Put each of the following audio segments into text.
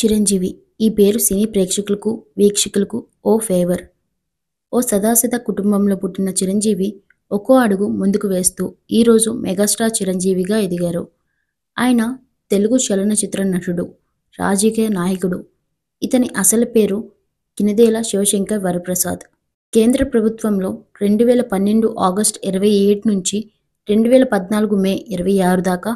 చిరంజీవి ఈ పేరు సినీ ప్రేక్షకులకు, వీక్షకులకు ఓ ఫేవర్. ఓ సదాసిధ కుటుంబంలో పుట్టిన చిరంజీవి ఒక్కో అడుగు ముందుకు వేస్తూ ఈరోజు మెగాస్టార్ చిరంజీవిగా ఎదిగారు. ఆయన తెలుగు చలనచిత్ర నటుడు, రాజకీయ నాయకుడు. ఇతని అసలు పేరు కినిదేల శివశంకర్ వరప్రసాద్. కేంద్ర ప్రభుత్వంలో 2012 ఆగస్టు 27 నుంచి 2014 మే 26 దాకా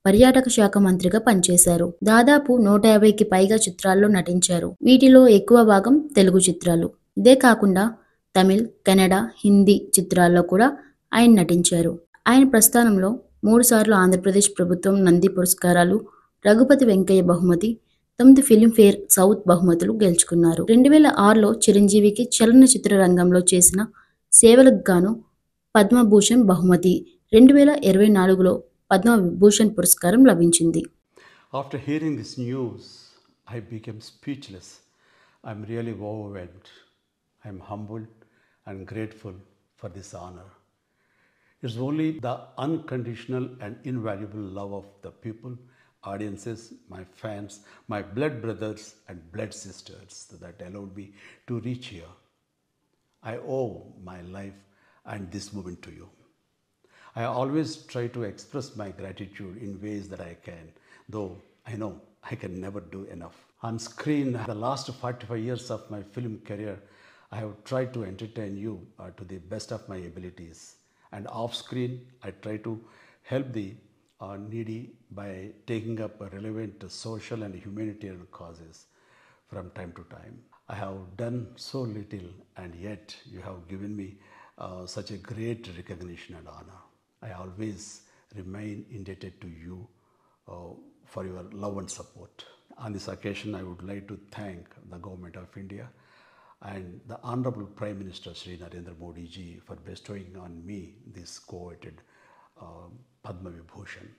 పర్యాటక శాఖ మంత్రిగా పనిచేశారు. దాదాపు 150కి పైగా చిత్రాల్లో నటించారు. వీటిలో ఎక్కువ భాగం తెలుగు చిత్రాలు. ఇదే కాకుండా తమిళ్, కన్నడ, హిందీ చిత్రాల్లో కూడా ఆయన నటించారు. ఆయన ప్రస్థానంలో 3 సార్లు ఆంధ్రప్రదేశ్ ప్రభుత్వం నంది పురస్కారాలు, రఘుపతి వెంకయ్య బహుమతి, 9 ఫిల్మ్ఫేర్ సౌత్ బహుమతులు గెలుచుకున్నారు. 2006లో చిరంజీవికి చలనచిత్ర రంగంలో చేసిన సేవలకు గాను పద్మభూషణ్ బహుమతి, 2024లో పద్మవిభూషణ్ పురస్కారం లభించింది. After hearing this news, I became speechless. I'm really overwhelmed. I'm humbled and grateful for this honor. It's only the unconditional and invaluable love of the people, audiences, my fans, my blood brothers and blood sisters that allowed me to reach here. I owe my life and this moment to you. I always try to express my gratitude in ways that I can, though I know I can never do enough. On screen, the last 45 years of my film career, I have tried to entertain you to the best of my abilities. And off screen, I try to help the needy by taking up relevant social and humanitarian causes from time to time. I have done so little, and yet you have given me such a great recognition and honor. I always remain indebted to you for your love and support. On this occasion, I would like to thank the Government of India and the Honorable Prime Minister Shri Narendra Modi ji for bestowing on me this coveted Padma Vibhushan.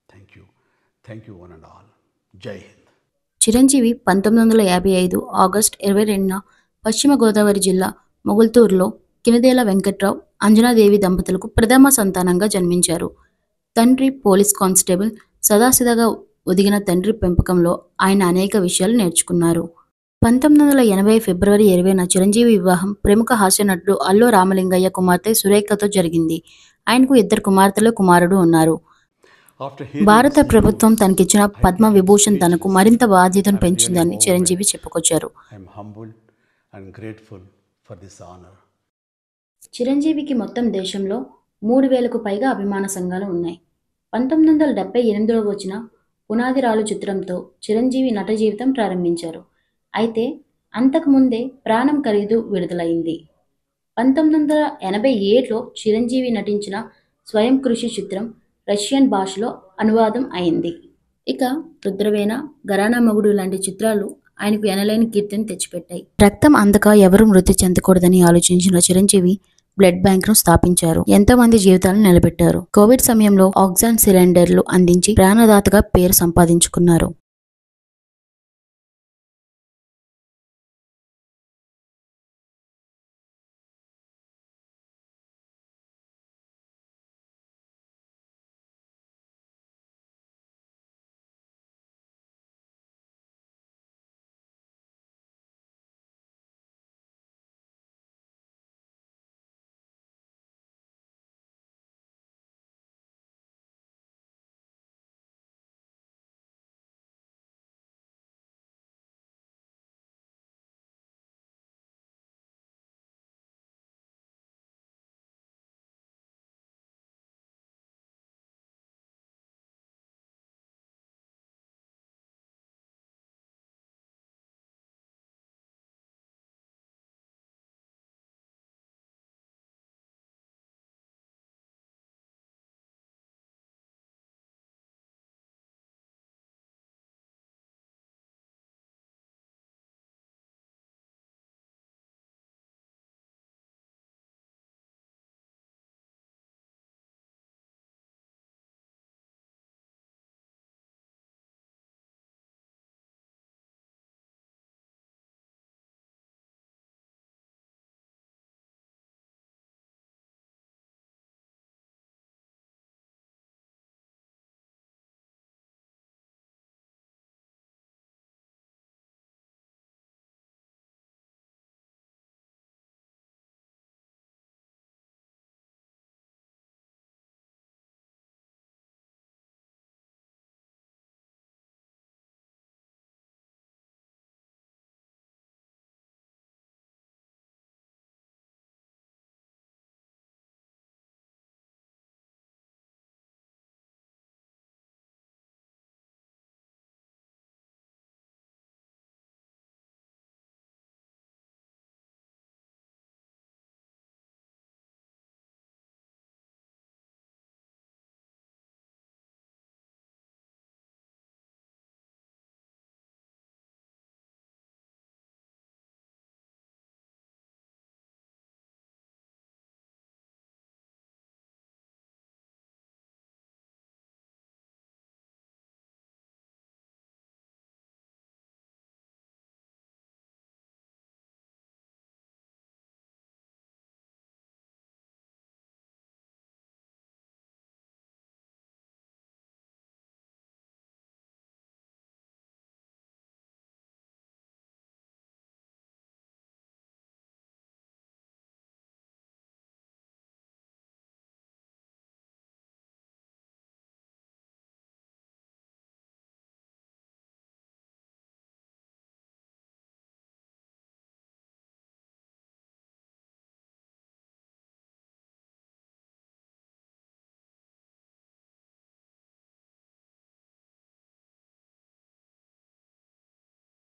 Thank you. Thank you one and all. Jai Hind. Chiranjeevi 1955 August 22న పశ్చిమ గోదావరి జిల్లా మొగుల్తూరులో కినిదేల వెంకట్రావు, అంజనాదేవి దంపతులకు ప్రథమ సంతానంగా జన్మించారు. తండ్రి police constable. సదాసిధగా ఒదిగిన తండ్రి పెంపకంలో ఆయన అనేక విషయాలు నేర్చుకున్నారు. 1980 ఫిబ్రవరి 20న చిరంజీవి వివాహం ప్రముఖ హాస్య నటుడు అల్లు రామలింగయ్య కుమార్తె సురేఖతో జరిగింది. ఆయనకు 2 కుమార్తెలు, కుమారుడు ఉన్నారు. భారత ప్రభుత్వం తనకిచ్చిన పద్మ విభూషణ్ తనకు మరింత బాధ్యతను పెంచిందని చిరంజీవి చెప్పుకొచ్చారు. చిరంజీవికి మొత్తం దేశంలో 3000కు పైగా అభిమాన సంఘాలు ఉన్నాయి. 1978లో వచ్చిన పునాదిరాలు చిత్రంతో చిరంజీవి నట జీవితం ప్రారంభించారు. అయితే అంతకుముందే ప్రాణం ఖరీదు విడుదలైంది. 1987లో చిరంజీవి నటించిన స్వయం కృషి చిత్రం రష్యన్ భాషలో అనువాదం అయింది. ఇక రుద్రవేణ, ఘరానా మొగుడు లాంటి చిత్రాలు ఆయనకు ఎనలేని కీర్తిని తెచ్చిపెట్టాయి. రక్తం అందక ఎవరూ మృతి చెందకూడదని ఆలోచించిన చిరంజీవి బ్లడ్ బ్యాంక్ ను స్థాపించారు. ఎంతో మంది జీవితాలను నిలబెట్టారు. కోవిడ్ సమయంలో ఆక్సిజన్ సిలిండర్లు అందించి ప్రాణదాతగా పేరు సంపాదించుకున్నారు.